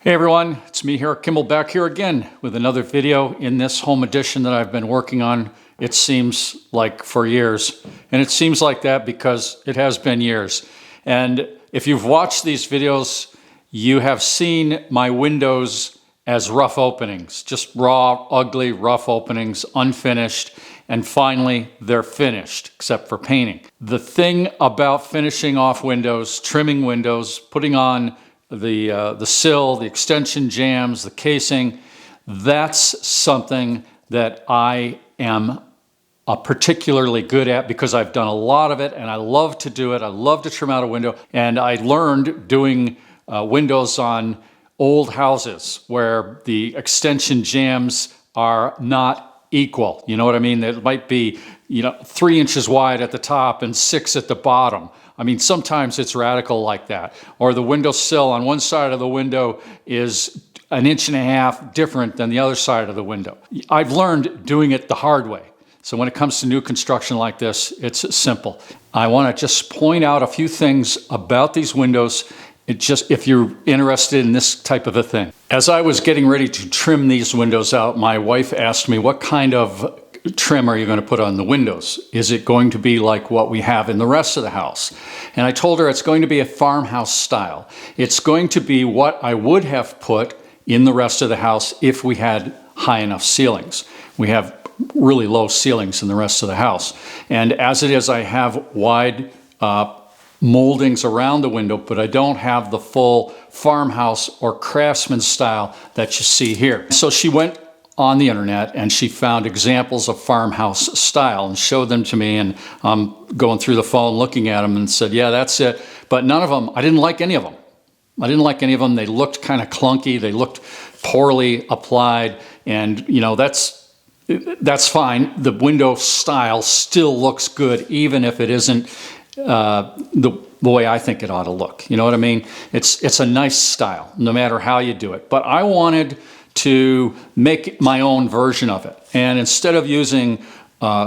Hey everyone, it's me here, Kimball, back here again with another video in this home addition that I've been working on, it seems like for years. And it seems like that because it has been years. And if you've watched these videos, you have seen my windows as rough openings, just raw, ugly, rough openings, unfinished, and finally they're finished, except for painting. The thing about finishing off windows, trimming windows, putting on the sill, the extension jambs, the casing, that's something that I am particularly good at because I've done a lot of it and I love to do it. I love to trim out a window, and I learned doing windows on old houses where the extension jambs are not equal. You know what I mean? It might be, 3 inches wide at the top and 6 at the bottom. I mean, sometimes it's radical like that. Or the window sill on one side of the window is 1.5 inches different than the other side of the window. I've learned doing it the hard way. So when it comes to new construction like this, it's simple. I want to just point out a few things about these windows, if you're interested in this type of a thing. As I was getting ready to trim these windows out, my wife asked me, what kind of trim are you going to put on the windows? Is it going to be like what we have in the rest of the house? And I told her it's going to be a farmhouse style. It's going to be what I would have put in the rest of the house if we had high enough ceilings. We have really low ceilings in the rest of the house. And as it is, I have wide moldings around the window, but I don't have the full farmhouse or craftsman style that you see here. So she went on the internet and she found examples of farmhouse style and showed them to me, and I'm going through the phone looking at them and said, yeah, that's it. But none of them, I didn't like any of them. I didn't like any of them. They looked kind of clunky. They looked poorly applied, and that's fine. The window style still looks good, even if it isn't the way I think it ought to look. You know what I mean? It's a nice style, no matter how you do it. But I wanted to make my own version of it. And instead of using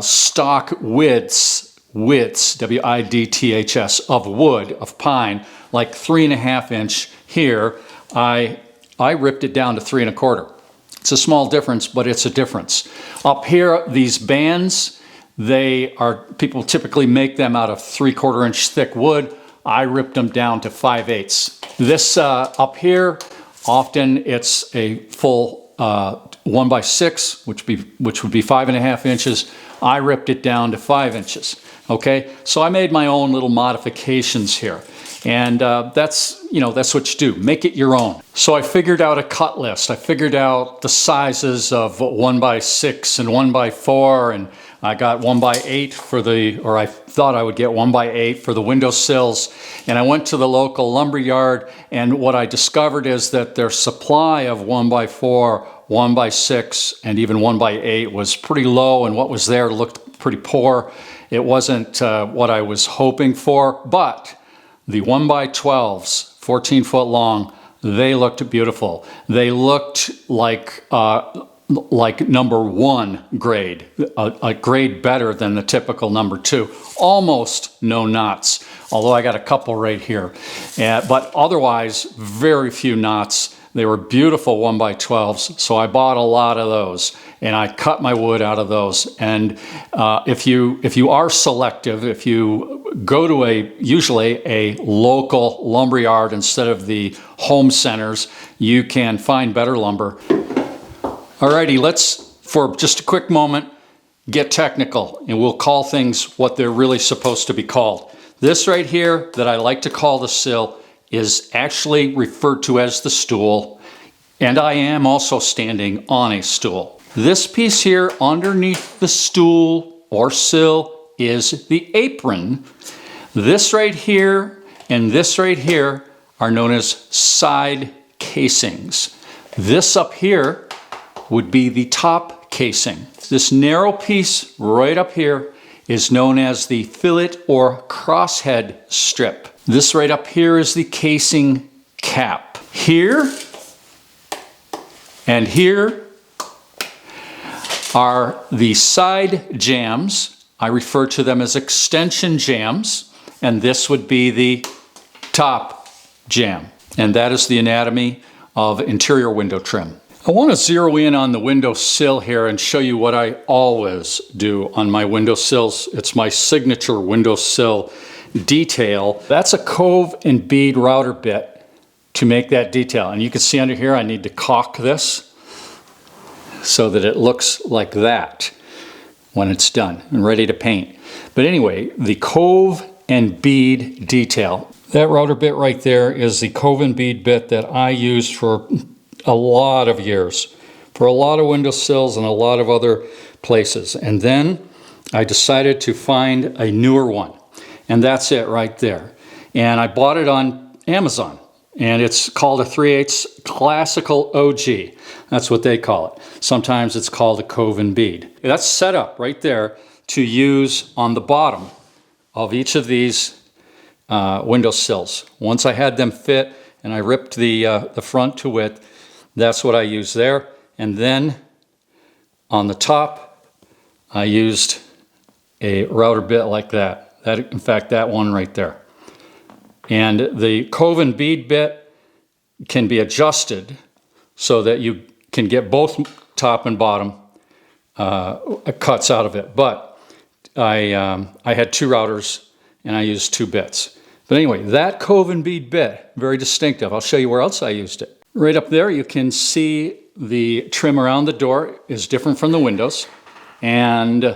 stock widths, W-I-D-T-H-S, of wood, of pine, like 3.5 inch here, I ripped it down to 3.25. It's a small difference, but it's a difference. Up here, these bands, people typically make them out of 3/4 inch thick wood. I ripped them down to 5/8. This up here, often it's a full 1x6, which would be 5.5 inches. I ripped it down to 5 inches. Okay, so I made my own little modifications here, and that's what you do. Make it your own. So I figured out a cut list. I figured out the sizes of 1x6 and 1x4, and I got 1x8 or I thought I would get 1x8 for the window sills. And I went to the local lumber yard, and what I discovered is that their supply of 1x4, 1x6, and even 1x8 was pretty low, and what was there looked pretty poor. It wasn't what I was hoping for, but the 1x12s, 14 foot long, they looked beautiful. They looked like number 1 grade, a grade better than the typical number 2. Almost no knots, although I got a couple right here. But otherwise, very few knots. They were beautiful 1x12s, so I bought a lot of those, and I cut my wood out of those. And if you are selective, if you go to usually a local lumber yard instead of the home centers, you can find better lumber. Alrighty, let's, for just a quick moment, get technical, and we'll call things what they're really supposed to be called. This right here that I like to call the sill is actually referred to as the stool, and I am also standing on a stool. This piece here underneath the stool or sill is the apron. This right here and this right here are known as side casings. This up here would be the top casing. This narrow piece right up here is known as the fillet or crosshead strip. This right up here is the casing cap. Here and here are the side jambs. I refer to them as extension jambs, and this would be the top jamb. And that is the anatomy of interior window trim. I want to zero in on the window sill here and show you what I always do on my window sills. It's my signature window sill detail. That's a cove and bead router bit to make that detail. And you can see under here I need to caulk this so that it looks like that when it's done and ready to paint. But anyway, the cove and bead detail. That router bit right there is the cove and bead bit that I used for a lot of years, for a lot of windowsills and a lot of other places. And then I decided to find a newer one, and that's it right there. And I bought it on Amazon, and it's called a 3/8 Classical OG. That's what they call it. Sometimes it's called a cove and bead. That's set up right there to use on the bottom of each of these windowsills. Once I had them fit and I ripped the front to width, that's what I used there. And then on the top, I used a router bit like that. In fact, that one right there. And the cove and bead bit can be adjusted so that you can get both top and bottom cuts out of it. But I had two routers and I used two bits. But anyway, that cove and bead bit, very distinctive. I'll show you where else I used it. Right up there, you can see the trim around the door is different from the windows. And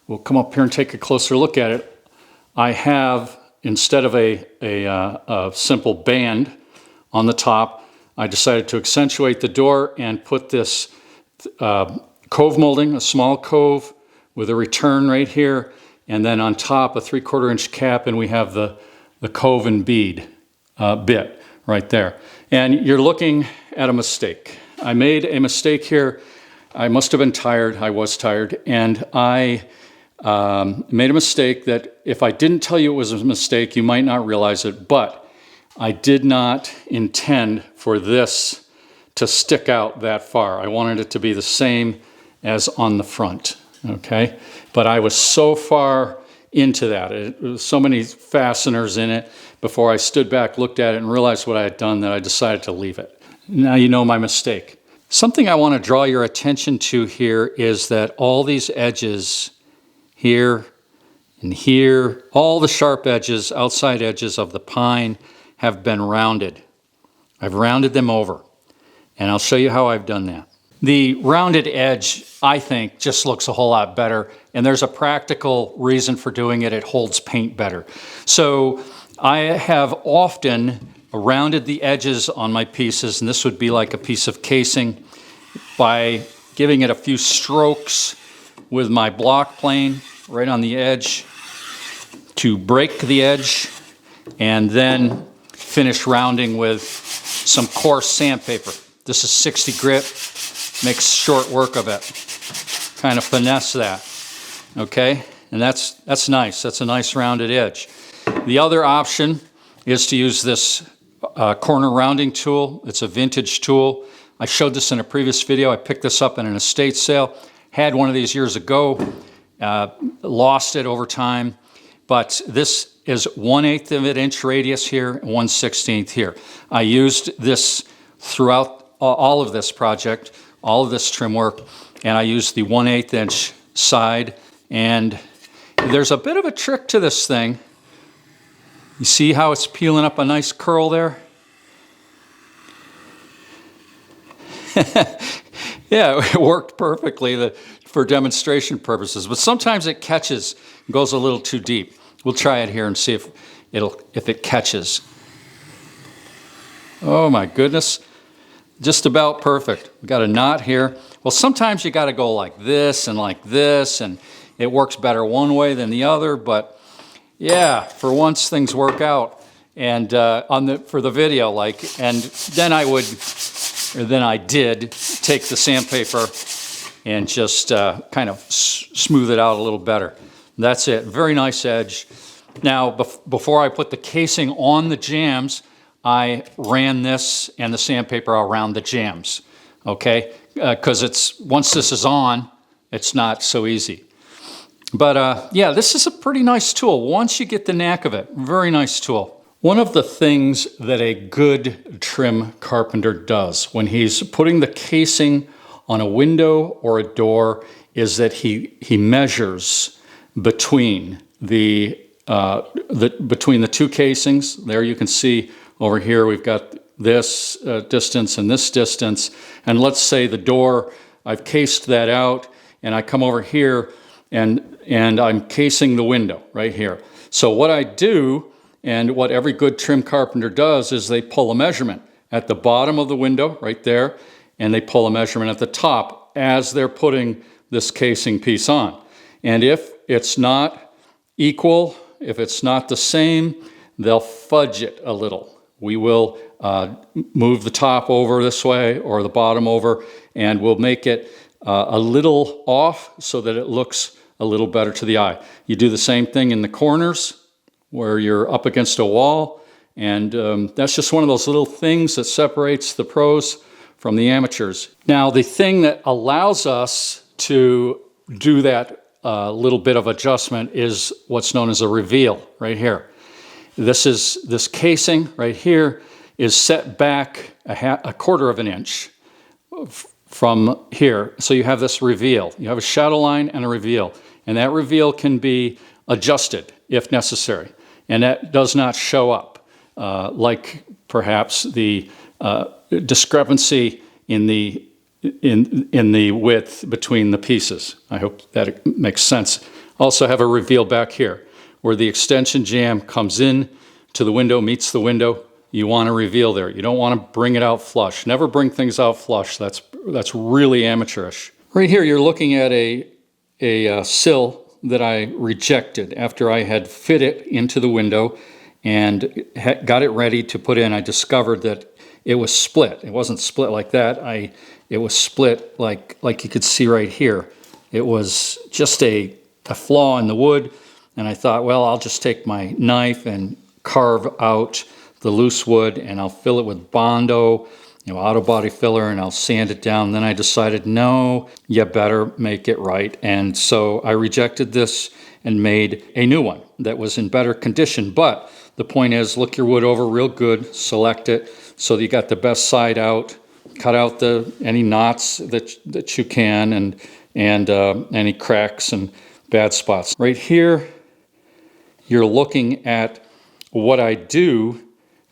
we'll come up here and take a closer look at it. I have, instead of a simple band on the top, I decided to accentuate the door and put this cove molding, a small cove with a return right here, and then on top a 3/4 inch cap, and we have the cove and bead bit right there. And you're looking at a mistake. I made a mistake here. I must have been tired. I was tired, and I made a mistake that if I didn't tell you it was a mistake, you might not realize it, but I did not intend for this to stick out that far. I wanted it to be the same as on the front, okay? But I was so far into that. It was so many fasteners in it before I stood back, looked at it, and realized what I had done that I decided to leave it. Now you know my mistake. Something I want to draw your attention to here is that all these edges here and here, all the sharp edges, outside edges of the pine have been rounded. I've rounded them over, and I'll show you how I've done that. The rounded edge, I think, just looks a whole lot better, and there's a practical reason for doing it. It holds paint better. So I have often rounded the edges on my pieces, and this would be like a piece of casing, by giving it a few strokes with my block plane right on the edge to break the edge, and then finish rounding with some coarse sandpaper. This is 60 grit, makes short work of it. Kind of finesse that, okay? And that's nice. That's a nice rounded edge. The other option is to use this corner rounding tool. It's a vintage tool. I showed this in a previous video. I picked this up in an estate sale. Had one of these years ago. Lost it over time. But this is 1/8 of an inch radius here, 1/16 here. I used this throughout all of this project, all of this trim work, and I used the 1/8 inch side. And there's a bit of a trick to this thing. You see how it's peeling up a nice curl there? Yeah, it worked perfectly for demonstration purposes, but sometimes it catches, goes a little too deep. We'll try it here and see if it catches. Oh my goodness, just about perfect. We got a knot here. Well, sometimes you got to go like this, and it works better one way than the other, but yeah, for once things work out. And for the video, and then I did take the sandpaper and just kind of smooth it out a little better. That's it. Very nice edge. Now, before I put the casing on the jambs, I ran this and the sandpaper around the jambs, okay? Because once this is on, it's not so easy. But yeah, this is a pretty nice tool once you get the knack of it. Very nice tool. One of the things that a good trim carpenter does when he's putting the casing on a window or a door is that he measures between between the two casings. There you can see over here we've got this distance and this distance, and let's say the door, I've cased that out, and I come over here and I'm casing the window right here. So what I do, and what every good trim carpenter does, is they pull a measurement at the bottom of the window right there, and they pull a measurement at the top as they're putting this casing piece on. And if it's not equal, if it's not the same, they'll fudge it a little. We will move the top over this way or the bottom over, and we'll make it a little off so that it looks a little better to the eye. You do the same thing in the corners where you're up against a wall, and that's just one of those little things that separates the pros from the amateurs. Now, the thing that allows us to do that little bit of adjustment is what's known as a reveal right here. This casing right here is set back a quarter of an inch from here. So you have this reveal. You have a shadow line and a reveal. And that reveal can be adjusted if necessary. And that does not show up like perhaps the discrepancy in the width between the pieces. I hope that makes sense. Also have a reveal back here where the extension jamb comes in to the window, meets the window. You want a reveal there. You don't want to bring it out flush. Never bring things out flush. That's really amateurish. Right here you're looking at a sill that I rejected after I had fit it into the window and got it ready to put in. I discovered that it was split. It wasn't split like that. It was split like you could see right here. It was just a flaw in the wood, and I thought, well, I'll just take my knife and carve out the loose wood, and I'll fill it with Bondo, auto body filler, and I'll sand it down. Then I decided, no, you better make it right. And so I rejected this and made a new one that was in better condition. But the point is, look your wood over real good, select it so that you got the best side out, cut out any knots that you can, and any cracks and bad spots. Right here, you're looking at what I do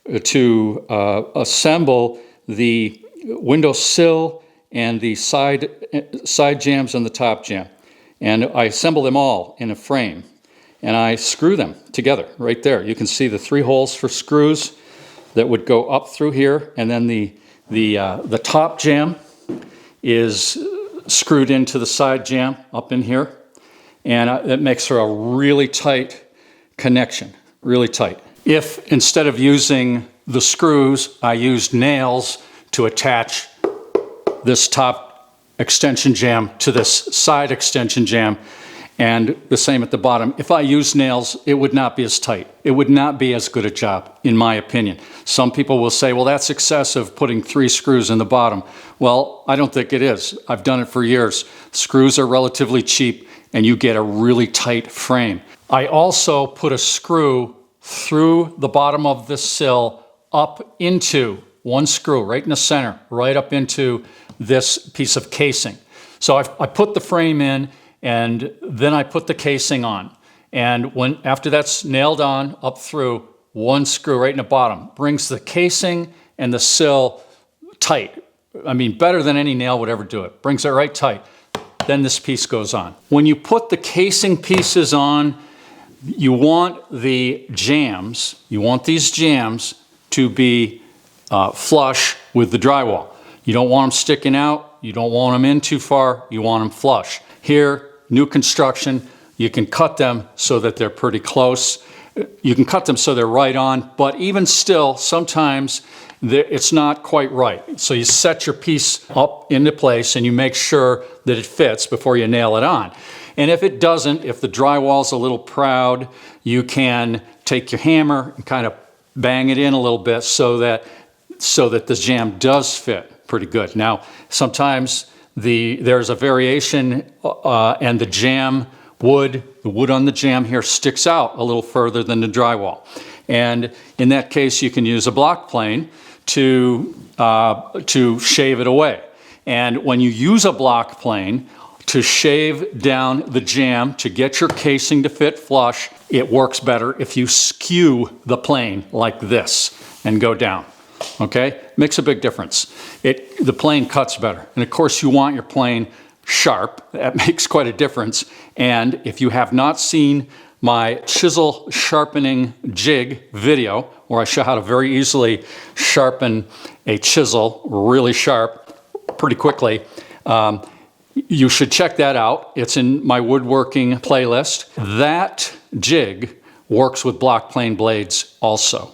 to assemble the window sill and the side jambs and the top jamb. And I assemble them all in a frame, and I screw them together right there. You can see the 3 holes for screws that would go up through here, and then the top jamb is screwed into the side jamb up in here, and it makes for a really tight connection, really tight. If instead of using the screws, I used nails to attach this top extension jamb to this side extension jamb, and the same at the bottom. If I used nails, it would not be as tight. It would not be as good a job, in my opinion. Some people will say, well, that's excessive, putting 3 screws in the bottom. Well, I don't think it is. I've done it for years. Screws are relatively cheap, and you get a really tight frame. I also put a screw through the bottom of this sill up into one screw right in the center, right up into this piece of casing. So I put the frame in, and then I put the casing on. And after that's nailed on up through, one screw right in the bottom brings the casing and the sill tight. I mean, better than any nail would ever do it. Brings it right tight. Then this piece goes on. When you put the casing pieces on, you want the jambs, you want these jambs to be flush with the drywall. You don't want them sticking out, you don't want them in too far, you want them flush. Here, new construction, you can cut them so that they're pretty close. You can cut them so they're right on, but even still, sometimes it's not quite right. So you set your piece up into place and you make sure that it fits before you nail it on. And if it doesn't, if the drywall's a little proud, you can take your hammer and kind of bang it in a little bit so that the jamb does fit pretty good. Now, sometimes there's a variation and the wood on the jamb here sticks out a little further than the drywall. And in that case, you can use a block plane to shave it away. And when you use a block plane to shave down the jamb to get your casing to fit flush, it works better if you skew the plane like this and go down. Okay? Makes a big difference. The plane cuts better. And of course you want your plane sharp. That makes quite a difference. And if you have not seen my chisel sharpening jig video, where I show how to very easily sharpen a chisel really sharp pretty quickly, you should check that out. It's in my woodworking playlist. That jig works with block plane blades also.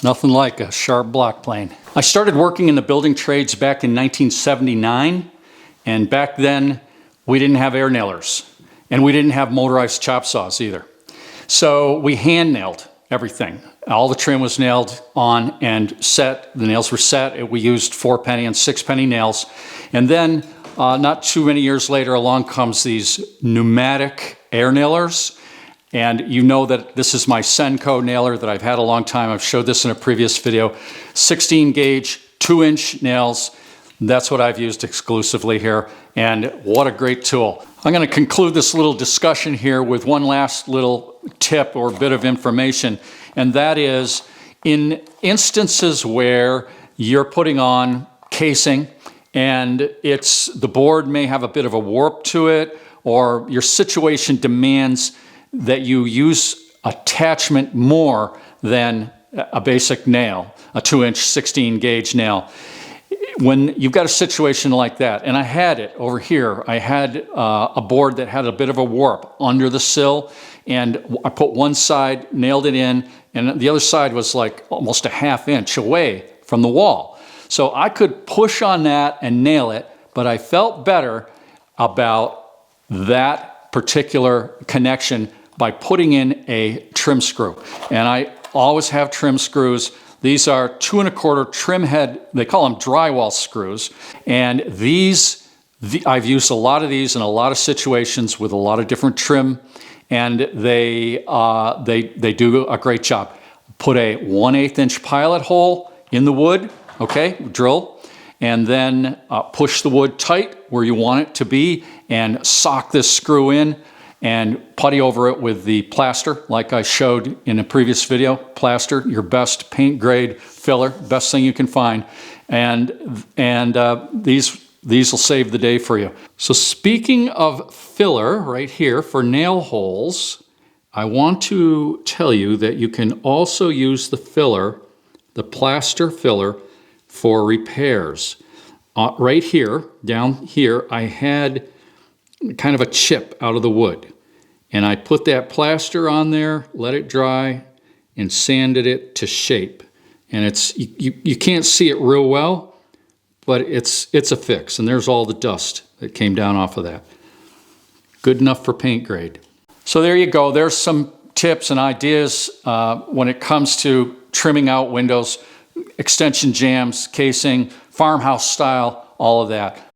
Nothing like a sharp block plane. I started working in the building trades back in 1979, and back then we didn't have air nailers, and we didn't have motorized chop saws either. So we hand nailed everything. All the trim was nailed on and set. The nails were set. We used 4-penny and 6-penny nails. And then not too many years later, along comes these pneumatic air nailers. And you know that this is my Senko nailer that I've had a long time. I've showed this in a previous video. 16 gauge, 2-inch nails. That's what I've used exclusively here. And what a great tool. I'm going to conclude this little discussion here with one last little tip or bit of information. And that is, in instances where you're putting on casing and the board may have a bit of a warp to it, or your situation demands that you use attachment more than a basic nail, a 2-inch 16 gauge nail. When you've got a situation like that, and I had it over here, I had a board that had a bit of a warp under the sill, and I put one side, nailed it in, and the other side was like almost a 1/2 inch away from the wall. So I could push on that and nail it, but I felt better about that particular connection by putting in a trim screw. And I always have trim screws. These are 2 1/4 trim head, they call them drywall screws. And I've used a lot of these in a lot of situations with a lot of different trim, and they do a great job. Put a 1/8 inch pilot hole in the wood, okay, drill, and then push the wood tight where you want it to be and sock this screw in and putty over it with the plaster like I showed in a previous video. Plaster, your best paint grade filler, best thing you can find. And these will save the day for you. So speaking of filler right here for nail holes, I want to tell you that you can also use the filler, the plaster filler, for repairs. Right here, down here, I had kind of a chip out of the wood. And I put that plaster on there, let it dry, and sanded it to shape. And you can't see it real well, but it's a fix. And there's all the dust that came down off of that. Good enough for paint grade. So there you go. There's some tips and ideas when it comes to trimming out windows, extension jambs, casing, farmhouse style, all of that.